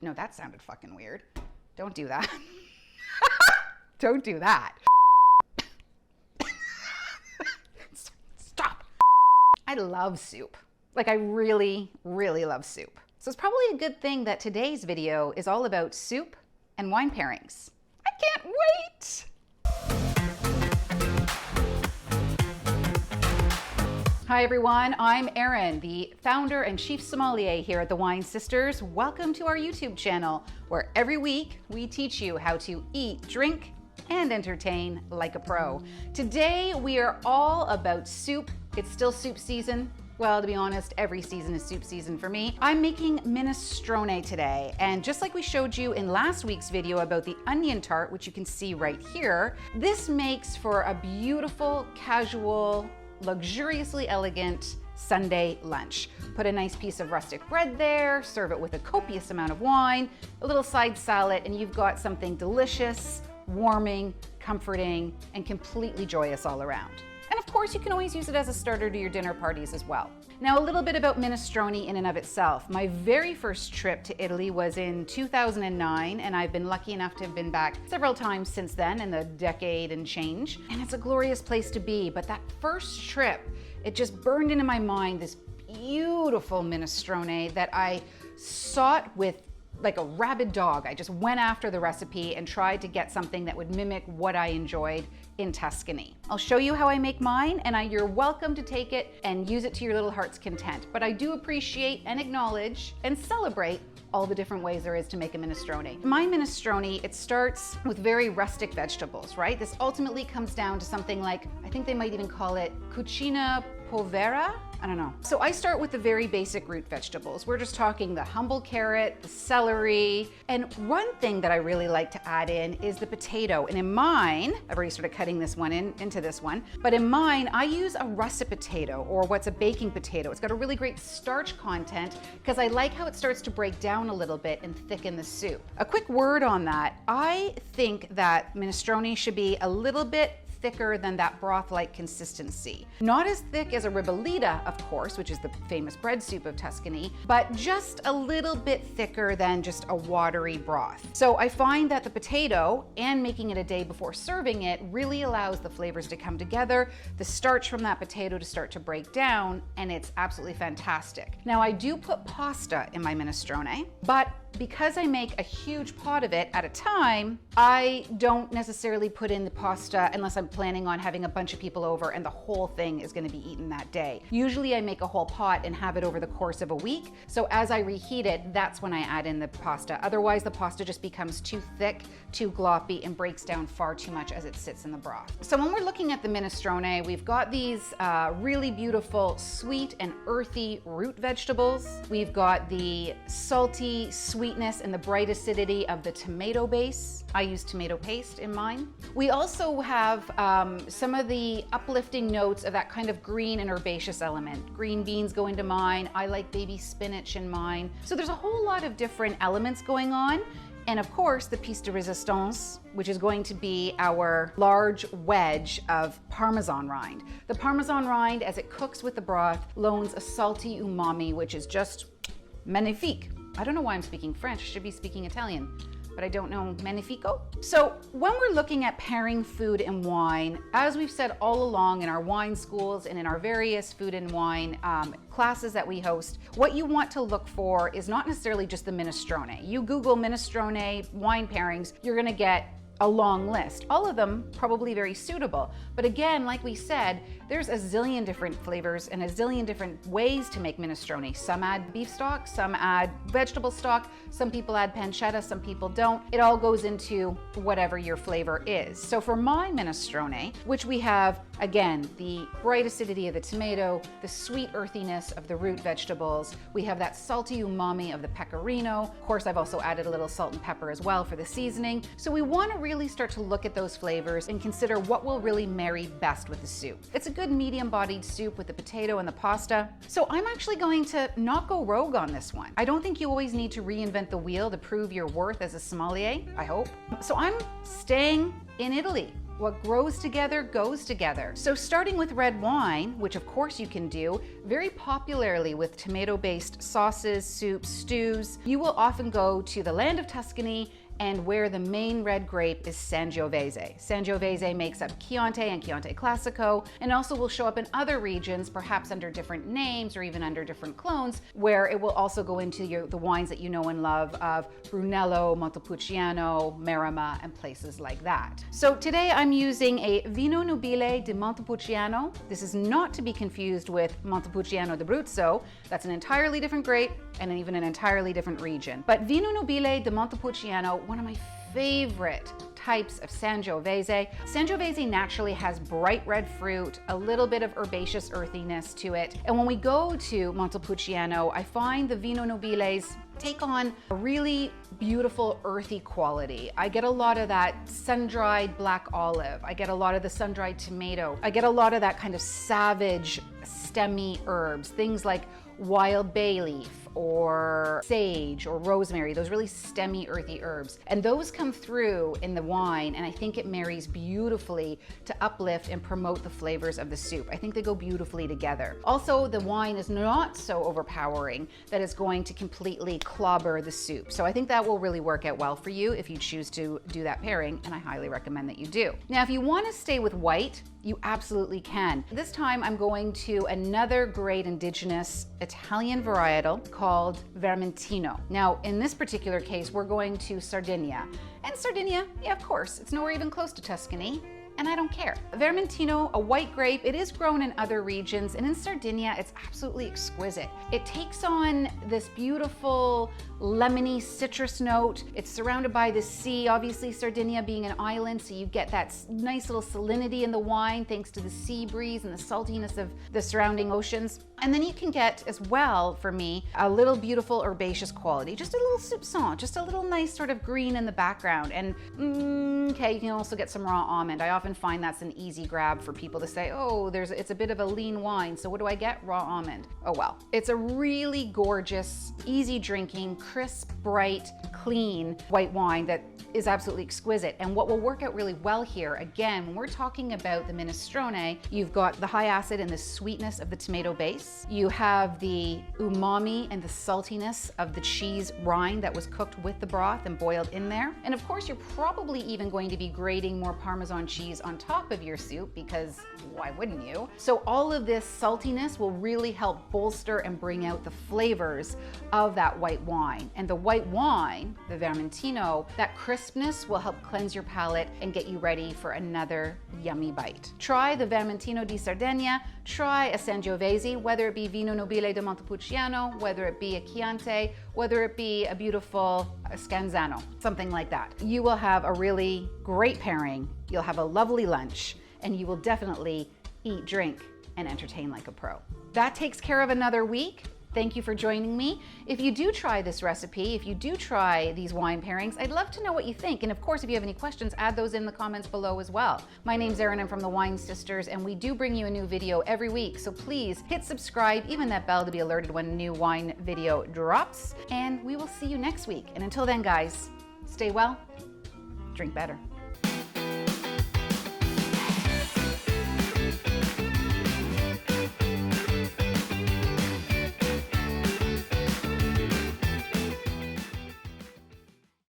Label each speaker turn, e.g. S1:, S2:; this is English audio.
S1: No, that sounded fucking weird. Don't do that. Don't do that. Stop. I love soup. Like, I really, really love soup. So it's probably a good thing that today's video is all about soup and wine pairings. I can't wait. Hi everyone, I'm Erin, the founder and chief sommelier here at the Wine Sisters. Welcome to our YouTube channel, where every week we teach you how to eat, drink, and entertain like a pro. Today we are all about soup. It's still soup season. Well, to be honest, every season is soup season for me. I'm making minestrone today, and just like we showed you in last week's video about the onion tart, which you can see right here, this makes for a beautiful, casual, luxuriously elegant Sunday lunch. Put a nice piece of rustic bread there, serve it with a copious amount of wine, a little side salad, and you've got something delicious, warming, comforting, and completely joyous all around. And of course, you can always use it as a starter to your dinner parties as well. Now, a little bit about minestrone in and of itself. My very first trip to Italy was in 2009, and I've been lucky enough to have been back several times since then in the decade and change. And it's a glorious place to be, but that first trip, it just burned into my mind this beautiful minestrone that I sought with like a rabid dog. I just went after the recipe and tried to get something that would mimic what I enjoyed in Tuscany. I'll show you how I make mine, and you're welcome to take it and use it to your little heart's content. But I do appreciate and acknowledge and celebrate all the different ways there is to make a minestrone. My minestrone, it starts with very rustic vegetables, right? This ultimately comes down to something like, I think they might even call it cucina povera. I don't know. So I start with the very basic root vegetables. We're just talking the humble carrot, the celery, and one thing that I really like to add in is the potato. And in mine, I've already started cutting this one into this one, but in mine, I use a russet potato, or what's a baking potato. It's got a really great starch content because I like how it starts to break down a little bit and thicken the soup. A quick word on that, I think that minestrone should be a little bit thicker than that broth-like consistency. Not as thick as a ribollita, of course, which is the famous bread soup of Tuscany, but just a little bit thicker than just a watery broth. So I find that the potato, and making it a day before serving it, really allows the flavors to come together, the starch from that potato to start to break down, and it's absolutely fantastic. Now, I do put pasta in my minestrone, but because I make a huge pot of it at a time, I don't necessarily put in the pasta unless I'm planning on having a bunch of people over and the whole thing is going to be eaten that day. Usually I make a whole pot and have it over the course of a week. So as I reheat it, that's when I add in the pasta. Otherwise, the pasta just becomes too thick, too gloppy, and breaks down far too much as it sits in the broth. So when we're looking at the minestrone, we've got these really beautiful, sweet and earthy root vegetables. We've got the salty sweetness and the bright acidity of the tomato base. I use tomato paste in mine. We also have some of the uplifting notes of that kind of green and herbaceous element. Green beans go into mine. I like baby spinach in mine. So there's a whole lot of different elements going on. And of course, the piece de resistance, which is going to be our large wedge of Parmesan rind. The Parmesan rind, as it cooks with the broth, loans a salty umami, which is just magnifique. I don't know why I'm speaking French. I should be speaking Italian, but I don't know magnifico. So when we're looking at pairing food and wine, as we've said all along in our wine schools and in our various food and wine classes that we host, what you want to look for is not necessarily just the minestrone. You Google minestrone wine pairings, you're gonna get a long list, all of them probably very suitable. But again, like we said, there's a zillion different flavors and a zillion different ways to make minestrone. Some add beef stock, some add vegetable stock, some people add pancetta, some people don't. It all goes into whatever your flavor is. So for my minestrone, which we have, again, the bright acidity of the tomato, the sweet earthiness of the root vegetables, we have that salty umami of the pecorino. Of course, I've also added a little salt and pepper as well for the seasoning. So we want to really start to look at those flavors and consider what will really marry best with the soup. It's a good medium-bodied soup with the potato and the pasta. So I'm actually going to not go rogue on this one. I don't think you always need to reinvent the wheel to prove your worth as a sommelier, I hope. So I'm staying in Italy What grows together goes together. So starting with red wine, which of course you can do very popularly with tomato-based sauces, soups, stews, you will often go to the land of Tuscany and where the main red grape is Sangiovese. Sangiovese makes up Chianti and Chianti Classico, and also will show up in other regions, perhaps under different names or even under different clones, where it will also go into the wines that you know and love of Brunello, Montepulciano, Maremma, and places like that. So today I'm using a Vino Nobile di Montepulciano. This is not to be confused with Montepulciano d'Abruzzo. That's an entirely different grape and even an entirely different region. But Vino Nobile di Montepulciano, one of my favorite types of Sangiovese. Sangiovese naturally has bright red fruit, a little bit of herbaceous earthiness to it. And when we go to Montepulciano, I find the Vino Nobiles take on a really beautiful earthy quality. I get a lot of that sun-dried black olive. I get a lot of the sun-dried tomato. I get a lot of that kind of savage stemmy herbs, things like wild bay leaf or sage or rosemary, those really stemmy earthy herbs. And those come through in the wine, and I think it marries beautifully to uplift and promote the flavors of the soup. I think they go beautifully together. Also, the wine is not so overpowering that it's going to completely clobber the soup. So I think that will really work out well for you if you choose to do that pairing, and I highly recommend that you do. Now, if you want to stay with white, you absolutely can. This time I'm going to another great indigenous Italian varietal called Vermentino. Now, in this particular case, we're going to Sardinia. And Sardinia, yeah, of course, it's nowhere even close to Tuscany, and I don't care. Vermentino, a white grape, it is grown in other regions, and in Sardinia, it's absolutely exquisite. It takes on this beautiful lemony citrus note. It's surrounded by the sea, obviously Sardinia being an island, so you get that nice little salinity in the wine thanks to the sea breeze and the saltiness of the surrounding oceans. And then you can get as well, for me, a little beautiful herbaceous quality, just a little soupçon, just a little nice sort of green in the background. And okay, you can also get some raw almond. I often find that's an easy grab for people to say, oh, it's a bit of a lean wine, so what do I get? Raw almond. Oh well. It's a really gorgeous, easy drinking, crisp, bright, clean white wine that is absolutely exquisite. And what will work out really well here, again, when we're talking about the minestrone, you've got the high acid and the sweetness of the tomato base. You have the umami and the saltiness of the cheese rind that was cooked with the broth and boiled in there. And of course, you're probably even going to be grating more Parmesan cheese on top of your soup, because why wouldn't you? So all of this saltiness will really help bolster and bring out the flavors of that white wine. And the white wine, the Vermentino, that crispness will help cleanse your palate and get you ready for another yummy bite. Try the Vermentino di Sardegna, try a Sangiovese, whether it be Vino Nobile di Montepulciano, whether it be a Chianti, whether it be a beautiful Scanzano, something like that. You will have a really great pairing, you'll have a lovely lunch, and you will definitely eat, drink, and entertain like a pro. That takes care of another week. Thank you for joining me. If you do try this recipe, if you do try these wine pairings, I'd love to know what you think. And of course, if you have any questions, add those in the comments below as well. My name's Erin, I'm from the Wine Sisters, and we do bring you a new video every week. So please hit subscribe, even that bell to be alerted when a new wine video drops. And we will see you next week. And until then, guys, stay well, drink better.